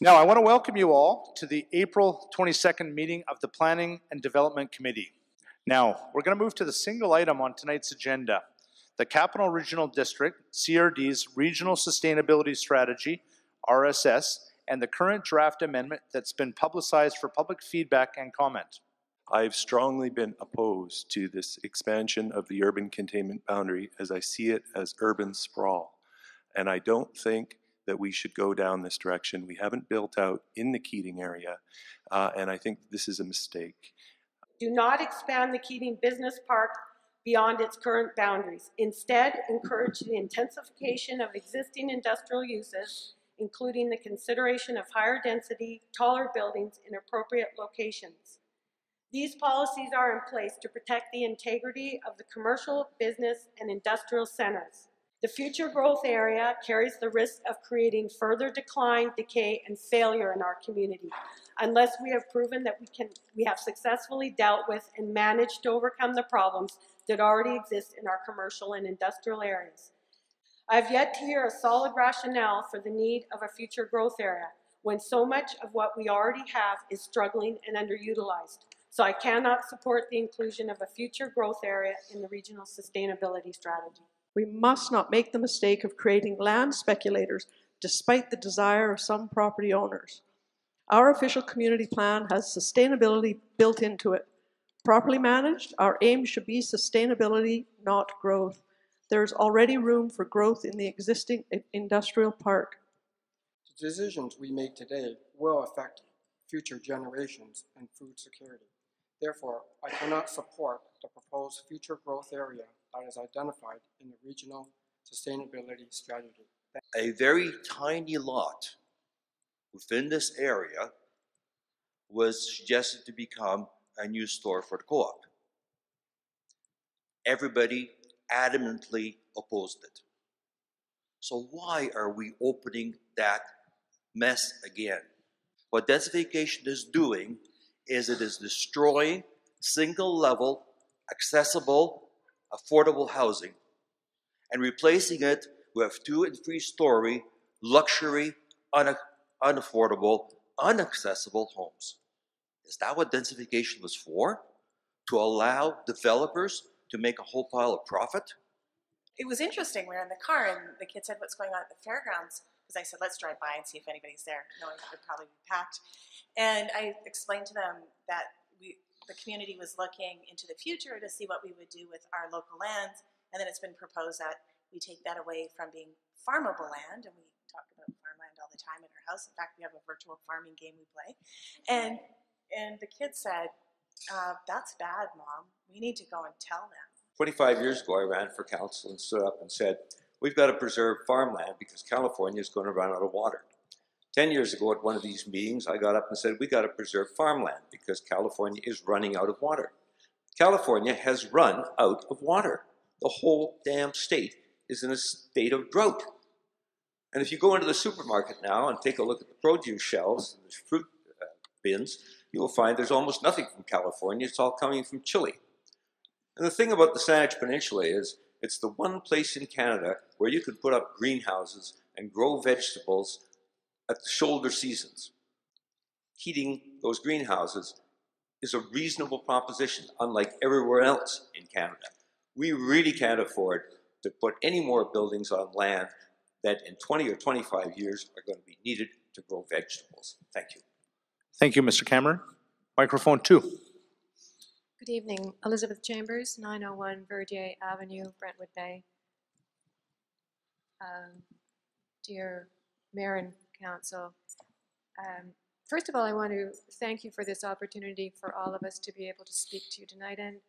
Now, I want to welcome you all to the April 22nd meeting of the Planning and Development Committee. Now, we're going to move to the single item on tonight's agenda, the Capital Regional District, CRD's Regional Sustainability Strategy, RSS, and the current draft amendment that's been publicized for public feedback and comment. I've strongly been opposed to this expansion of the urban containment boundary as I see it as urban sprawl. And I don't think that we should go down this direction. We haven't built out in the Keating area, and I think this is a mistake. Do not expand the Keating Business Park beyond its current boundaries. Instead, encourage the intensification of existing industrial uses, including the consideration of higher density, taller buildings in appropriate locations. These policies are in place to protect the integrity of the commercial, business, and industrial centers. The future growth area carries the risk of creating further decline, decay, and failure in our community, unless we have proven that we have successfully dealt with and managed to overcome the problems that already exist in our commercial and industrial areas. I have yet to hear a solid rationale for the need of a future growth area when so much of what we already have is struggling and underutilized. So I cannot support the inclusion of a future growth area in the regional sustainability strategy. We must not make the mistake of creating land speculators despite the desire of some property owners. Our official community plan has sustainability built into it. Properly managed, our aim should be sustainability, not growth. There is already room for growth in the existing industrial park. The decisions we make today will affect future generations and food security. Therefore, I cannot support the proposed future growth area that is identified in the regional sustainability strategy. A very tiny lot within this area was suggested to become a new store for the co-op. Everybody adamantly opposed it. So why are we opening that mess again? What densification is doing is it is destroying single-level, accessible, affordable housing and replacing it with 2- and 3-story luxury, unaffordable, inaccessible homes. Is that what densification was for? To allow developers to make a whole pile of profit? It was interesting. We were in the car and the kid said, "What's going on at the fairgrounds?" Because I said, "Let's drive by and see if anybody's there," knowing it would probably be packed. And I explained to them that the community was looking into the future to see what we would do with our local lands, and then it's been proposed that we take that away from being farmable land, and we talk about farmland all the time at our house. In fact, we have a virtual farming game we play. And the kid said, "That's bad, Mom. We need to go and tell them." 25 years ago, I ran for council and stood up and said, we've got to preserve farmland because California is going to run out of water. 10 years ago at one of these meetings, I got up and said, we've got to preserve farmland because California is running out of water. California has run out of water. The whole damn state is in a state of drought. And if you go into the supermarket now and take a look at the produce shelves and the fruit bins, you will find there's almost nothing from California. It's all coming from Chile. And the thing about the Saanich Peninsula is it's the one place in Canada where you can put up greenhouses and grow vegetables at the shoulder seasons. Heating those greenhouses is a reasonable proposition, unlike everywhere else in Canada. We really can't afford to put any more buildings on land that in 20 or 25 years are going to be needed to grow vegetables. Thank you. Thank you, Mr. Cameron. Microphone 2. Good evening. Elizabeth Chambers, 901 Verdier Avenue, Brentwood Bay. Dear Mayor and Council, first of all, I want to thank you for this opportunity for all of us to be able to speak to you tonight, and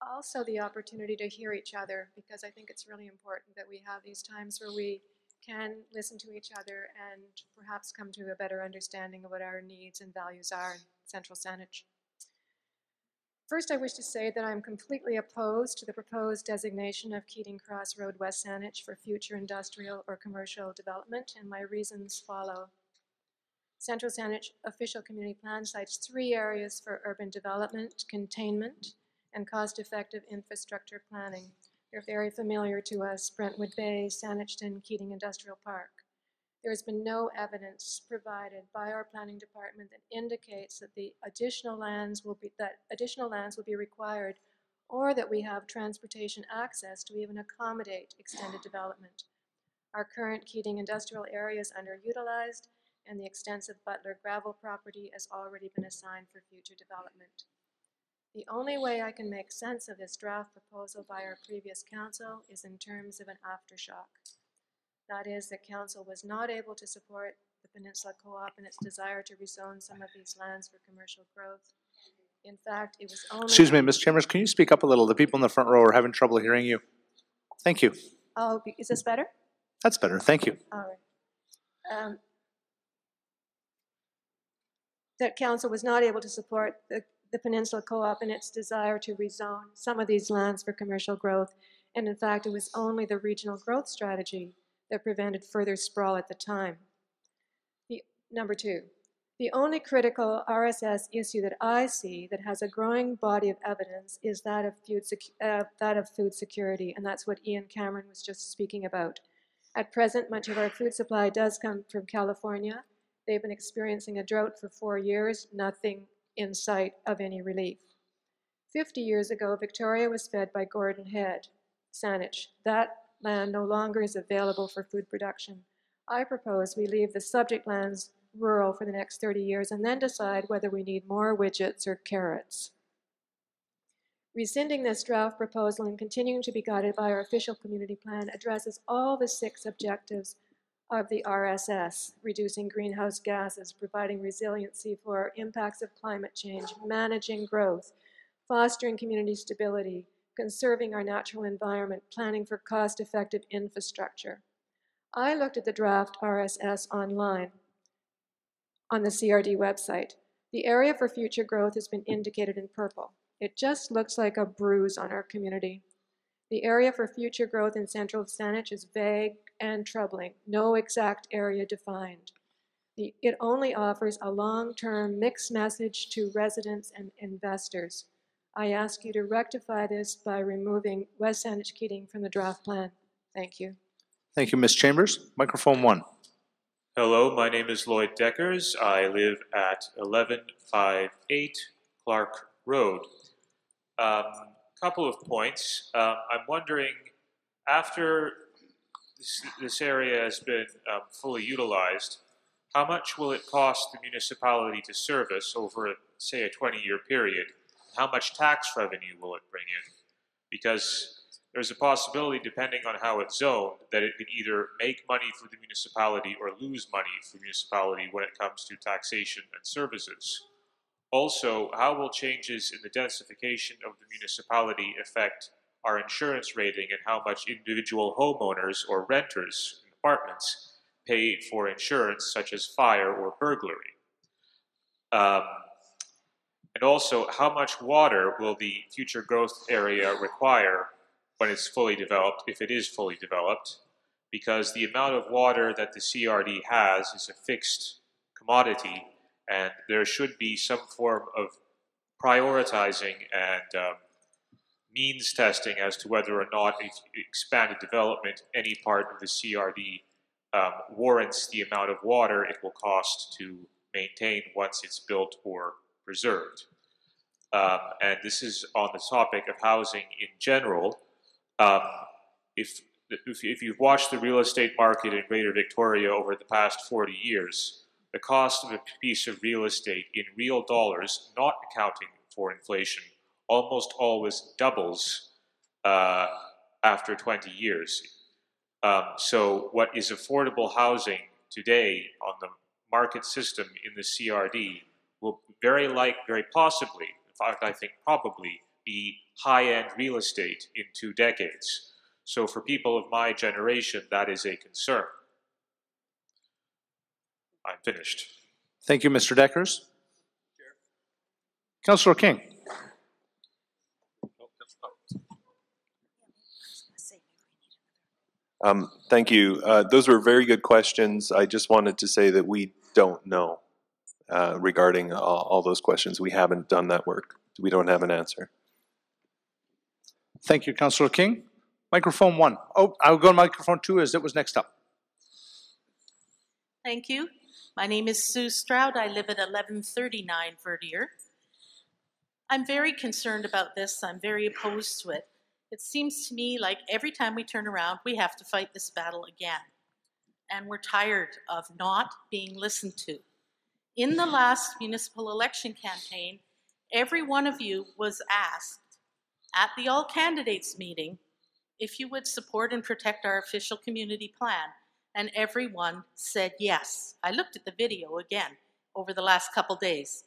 also the opportunity to hear each other, because I think it's really important that we have these times where we can listen to each other and perhaps come to a better understanding of what our needs and values are in Central Saanich. First, I wish to say that I'm completely opposed to the proposed designation of Keating Cross Road, West Saanich for future industrial or commercial development, and my reasons follow. Central Saanich official community plan cites 3 areas for urban development, containment, and cost-effective infrastructure planning. They're very familiar to us: Brentwood Bay, Saanich, Keating Industrial Park. There has been no evidence provided by our planning department that indicates that additional lands will be required, or that we have transportation access to even accommodate extended development. Our current Keating industrial area is underutilized, and the extensive Butler gravel property has already been assigned for future development. The only way I can make sense of this draft proposal by our previous council is in terms of an aftershock. That is, the council was not able to support the Peninsula Co-op in its desire to rezone some of these lands for commercial growth. In fact, it was only— Excuse me, Ms. Chambers, can you speak up a little? The people in the front row are having trouble hearing you. Thank you. Oh, is this better? That's better, thank you. All right. That council was not able to support the Peninsula Co-op in its desire to rezone some of these lands for commercial growth, and in fact, it was only the regional growth strategy that prevented further sprawl at the time. Number two, the only critical RSS issue that I see that has a growing body of evidence is that of food security, and that's what Ian Cameron was just speaking about. At present, much of our food supply does come from California. They've been experiencing a drought for 4 years, nothing in sight of any relief. 50 years ago, Victoria was fed by Gordon Head, Saanich. That land no longer is available for food production. I propose we leave the subject lands rural for the next 30 years and then decide whether we need more widgets or carrots. Rescinding this draft proposal and continuing to be guided by our official community plan addresses all the 6 objectives of the RSS: reducing greenhouse gases, providing resiliency for impacts of climate change, managing growth, fostering community stability, conserving our natural environment, planning for cost-effective infrastructure. I looked at the draft RSS online on the CRD website. The area for future growth has been indicated in purple. It just looks like a bruise on our community. The area for future growth in central Saanich is vague and troubling, no exact area defined. It only offers a long-term mixed message to residents and investors. I ask you to rectify this by removing West Saanich Keating from the draft plan. Thank you. Thank you, Ms. Chambers. Microphone 1. Hello, my name is Lloyd Deckers. I live at 1158 Clark Road. Couple of points. I'm wondering, after this area has been fully utilized, how much will it cost the municipality to service over, say, a 20-year period? How much tax revenue will it bring in? Because there's a possibility, depending on how it's zoned, that it could either make money for the municipality or lose money for the municipality when it comes to taxation and services. Also, how will changes in the densification of the municipality affect our insurance rating and how much individual homeowners or renters in apartments pay for insurance such as fire or burglary? And also, how much water will the future growth area require when it's fully developed, if it is fully developed? Because the amount of water that the CRD has is a fixed commodity, and there should be some form of prioritizing and means testing as to whether or not expanded development, any part of the CRD, warrants the amount of water it will cost to maintain once it's built or preserved. And this is on the topic of housing in general. If you've watched the real estate market in Greater Victoria over the past 40 years, the cost of a piece of real estate in real dollars, not accounting for inflation, almost always doubles after 20 years. So what is affordable housing today on the market system in the CRD will very possibly, in fact I think probably, be high-end real estate in 2 decades. So for people of my generation, that is a concern. I'm finished. Thank you, Mr. Deckers. Councillor King. Thank you. Those were very good questions. I just wanted to say that we don't know regarding all those questions. We haven't done that work. We don't have an answer. Thank you, Councillor King. Microphone 1. Oh, I'll go to microphone 2 as it was next up. Thank you. My name is Sue Stroud. I live at 1139 Verdier. I'm very concerned about this. I'm very opposed to it. It seems to me like every time we turn around, we have to fight this battle again. And we're tired of not being listened to. In the last municipal election campaign, every one of you was asked at the all candidates meeting if you would support and protect our official community plan. And everyone said yes. I looked at the video again over the last couple days.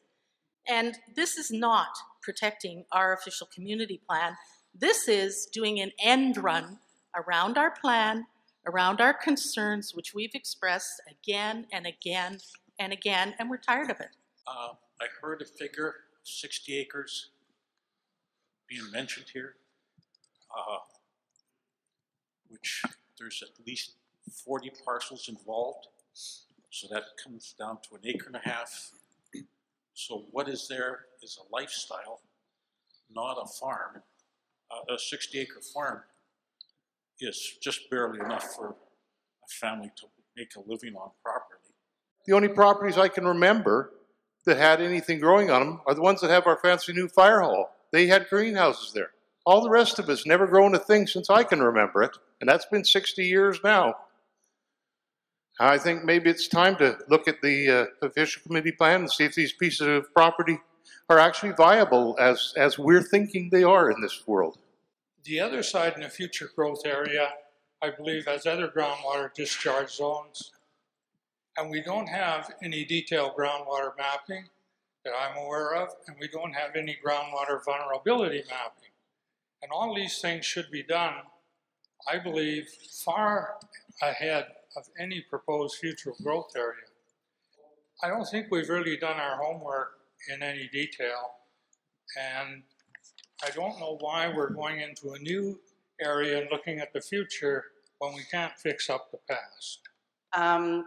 And this is not protecting our official community plan. This is doing an end run around our plan, around our concerns, which we've expressed again and again and again, and we're tired of it. I heard a figure of 60 acres being mentioned here, which there's at least 40 parcels involved, so that comes down to 1.5 acres. So what is there is a lifestyle, not a farm. A 60-acre farm is just barely enough for a family to make a living on properly. The only properties I can remember that had anything growing on them are the ones that have our fancy new fire hall. They had greenhouses there. All the rest of us never grown a thing since I can remember it, and that's been 60 years now. I think maybe it's time to look at the official committee plan and see if these pieces of property are actually viable as we're thinking they are in this world. The other side in the future growth area, I believe, has other groundwater discharge zones. And we don't have any detailed groundwater mapping that I'm aware of, and we don't have any groundwater vulnerability mapping. And all these things should be done, I believe, far ahead of any proposed future growth area. I don't think we've really done our homework in any detail, and I don't know why we're going into a new area and looking at the future when we can't fix up the past.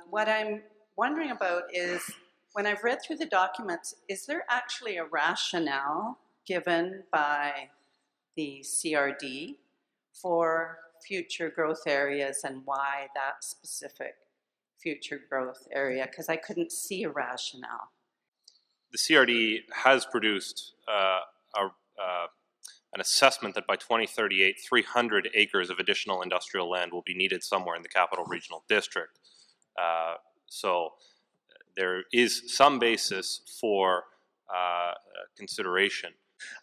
What I'm wondering about is, when I've read through the documents, is there actually a rationale given by the CRD for future growth areas and why that specific future growth area? Because I couldn't see a rationale. The CRD has produced an assessment that by 2038, 300 acres of additional industrial land will be needed somewhere in the Capital Regional District. So there is some basis for consideration.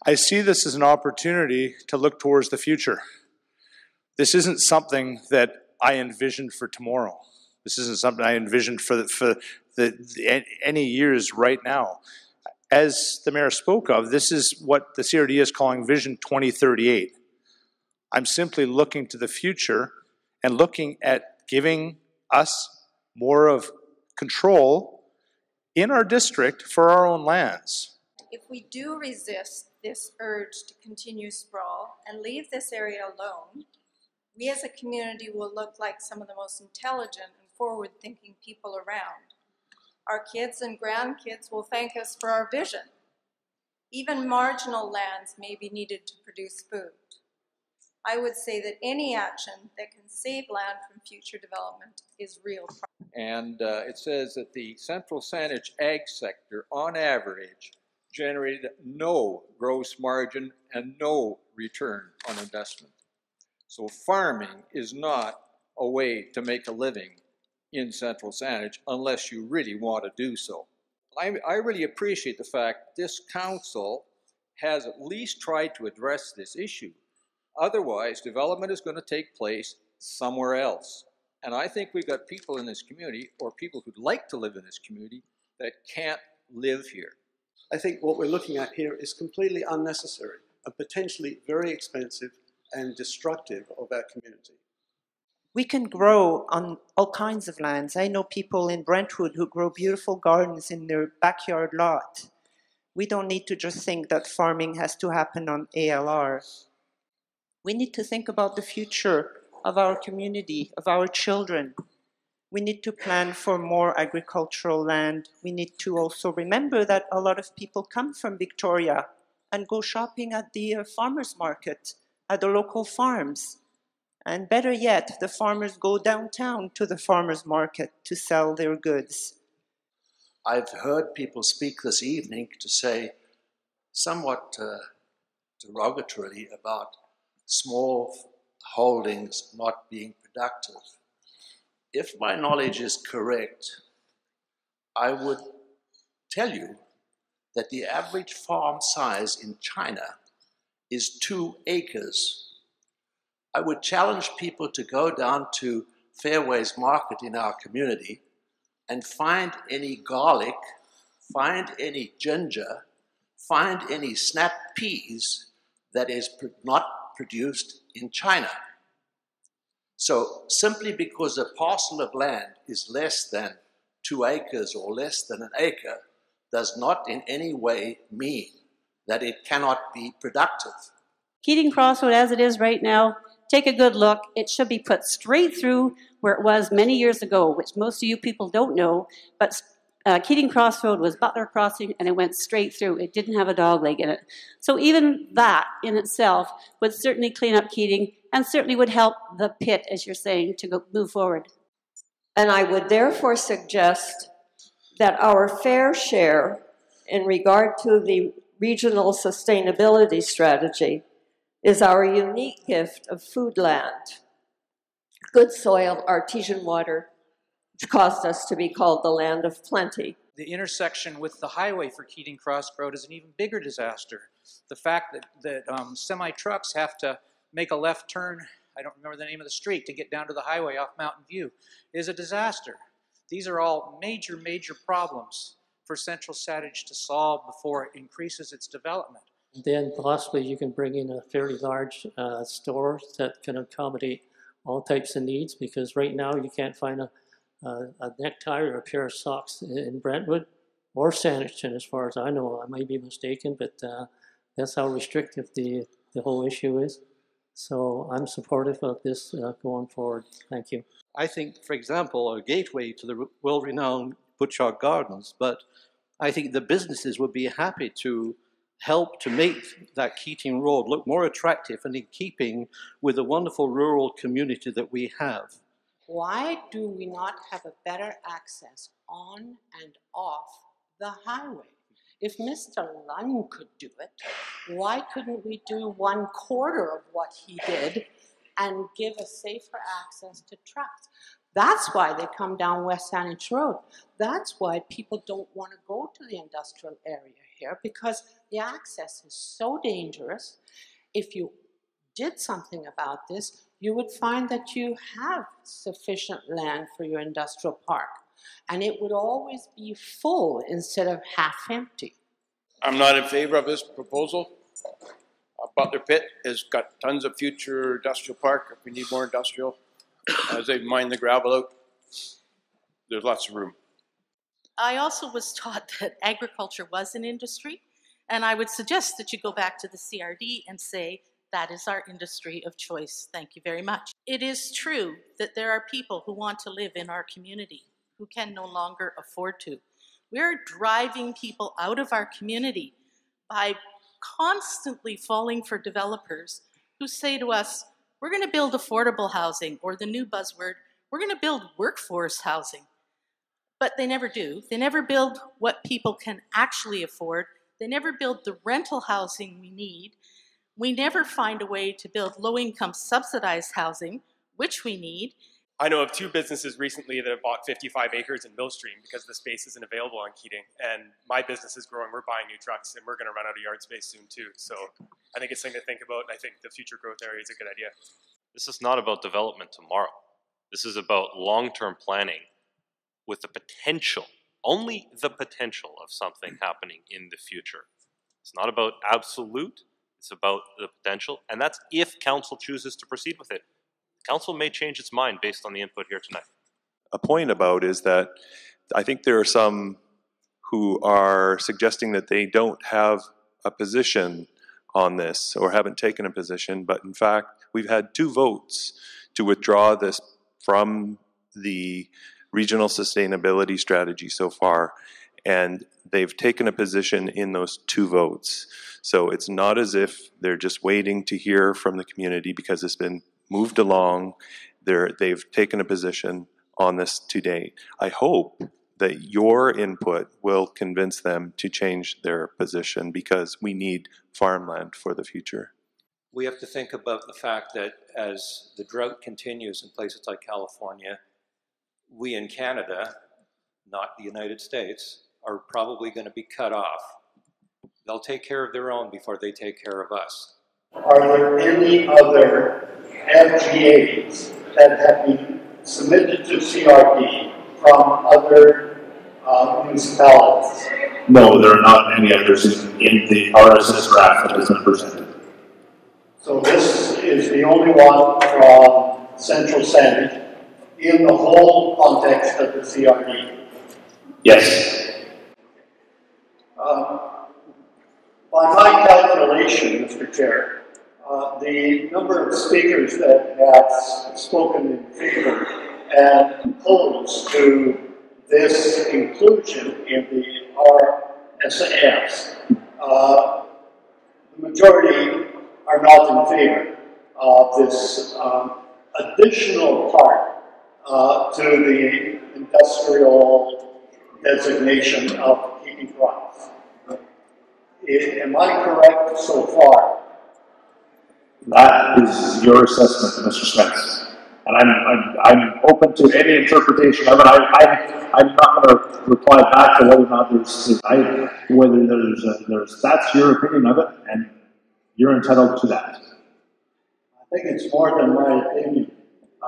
I see this as an opportunity to look towards the future. This isn't something that I envisioned for tomorrow. This isn't something I envisioned for any years right now. As the mayor spoke of, this is what the CRD is calling Vision 2038. I'm simply looking to the future and looking at giving us more of control in our district for our own lands. If we do resist this urge to continue sprawl and leave this area alone, we as a community will look like some of the most intelligent and forward-thinking people around. Our kids and grandkids will thank us for our vision. Even marginal lands may be needed to produce food. I would say that any action that can save land from future development is real. And it says that the central Saanich ag sector, on average, generated no gross margin and no return on investment. So farming is not a way to make a living in central Saanich unless you really want to do so. I really appreciate the fact this council has at least tried to address this issue. Otherwise, development is going to take place somewhere else. And I think we've got people in this community, or people who'd like to live in this community, that can't live here. I think what we're looking at here is completely unnecessary and potentially very expensive and destructive of our community. We can grow on all kinds of lands. I know people in Brentwood who grow beautiful gardens in their backyard lot. We don't need to just think that farming has to happen on ALR. We need to think about the future of our community, of our children. We need to plan for more agricultural land. We need to also remember that a lot of people come from Victoria and go shopping at the farmers market, at the local farms. And better yet, the farmers go downtown to the farmers market to sell their goods. I've heard people speak this evening to say somewhat derogatorily about small holdings not being productive. If my knowledge is correct, I would tell you that the average farm size in China is 2 acres. I would challenge people to go down to Fairways Market in our community and find any garlic, find any ginger, find any snap peas that is not produced in China. So simply because a parcel of land is less than 2 acres or less than an acre does not in any way mean that it cannot be productive. Keating Crossroad as it is right now, take a good look. It should be put straight through where it was many years ago, which most of you people don't know, but Keating Crossroad was Butler Crossing and it went straight through. It didn't have a dogleg in it. So even that in itself would certainly clean up Keating and certainly would help the pit, as you're saying, to move forward. And I would therefore suggest that our fair share in regard to the regional sustainability strategy is our unique gift of food land. Good soil, artesian water, which caused us to be called the land of plenty. The intersection with the highway for Keating Crossroad is an even bigger disaster. The fact that semi-trucks have to make a left turn, I don't remember the name of the street, to get down to the highway off Mountain View, is a disaster. These are all major, major problems for Central Saanich to solve before it increases its development. Then possibly you can bring in a fairly large store that can accommodate all types of needs, because right now you can't find a necktie or a pair of socks in Brentwood or Saanich, as far as I know. I might be mistaken, but that's how restrictive the whole issue is. So I'm supportive of this going forward. Thank you. I think, for example, a gateway to the world-renowned Butchart Gardens, but I think the businesses would be happy to help to make that Keating Road look more attractive and in keeping with the wonderful rural community that we have. Why do we not have a better access on and off the highway? If Mr. Lunn could do it, why couldn't we do 1/4 of what he did and give a safer access to trucks? That's why they come down West Saanich Road. That's why people don't want to go to the industrial area here, because the access is so dangerous. If you did something about this, you would find that you have sufficient land for your industrial park, and it would always be full instead of half empty. I'm not in favor of this proposal. Butler Pit has got tons of future industrial park. If we need more industrial, as they mine the gravel out, there's lots of room. I also was taught that agriculture was an industry, and I would suggest that you go back to the CRD and say, that is our industry of choice. Thank you very much. It is true that there are people who want to live in our community who can no longer afford to. We're driving people out of our community by constantly falling for developers who say to us, we're going to build affordable housing, or the new buzzword, we're going to build workforce housing. But they never do. They never build what people can actually afford. They never build the rental housing we need. We never find a way to build low-income subsidized housing, which we need. I know of 2 businesses recently that have bought 55 acres in Millstream because the space isn't available on Keating. And my business is growing. We're buying new trucks, and we're going to run out of yard space soon too. So I think it's something to think about, and I think the future growth area is a good idea. This is not about development tomorrow. This is about long-term planning with the potential, only the potential of something happening in the future. It's not about absolute, it's about the potential, and that's if council chooses to proceed with it. Council may change its mind based on the input here tonight. A point about is that I think there are some who are suggesting that they don't have a position on this or haven't taken a position, but in fact, we've had 2 votes to withdraw this from the regional sustainability strategy so far, and they've taken a position in those 2 votes. So it's not as if they're just waiting to hear from the community, because it's been moved along. They've taken a position on this to date. I hope that your input will convince them to change their position, because we need farmland for the future. We have to think about the fact that as the drought continues in places like California, we in Canada, not the United States, are probably going to be cut off. They'll take care of their own before they take care of us. Are there any other FGAs that have been submitted to CRD from other municipalities? No, there are not any others in the RSS draft that has been presented. So this is the only one from Central Saanich in the whole context of the CRD? Yes. By my calculation, Mr. Chair, the number of speakers that have spoken in favor and opposed to this inclusion in the RSS, the majority are not in favor of this additional part to the industrial designation of heating crops. Am I correct so far? That is your assessment, Mr. Spence. And I'm open to any interpretation of it. I'm not going to reply back to whether or not that's your opinion of it, and you're entitled to that. I think it's more than my opinion,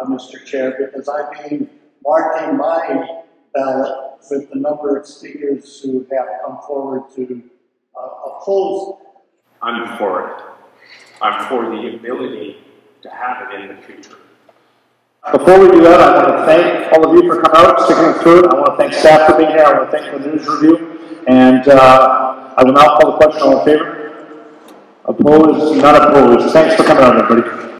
Mr. Chair, because I've been marking my ballot with the number of speakers who have come forward to oppose. I'm for it. I'm for the ability to have it in the future. Before we do that, I want to thank all of you for coming out, sticking through it. I want to thank staff for being here. I want to thank the news review. And I will now call the question. All in favor? Opposed? Not opposed. Thanks for coming out, everybody.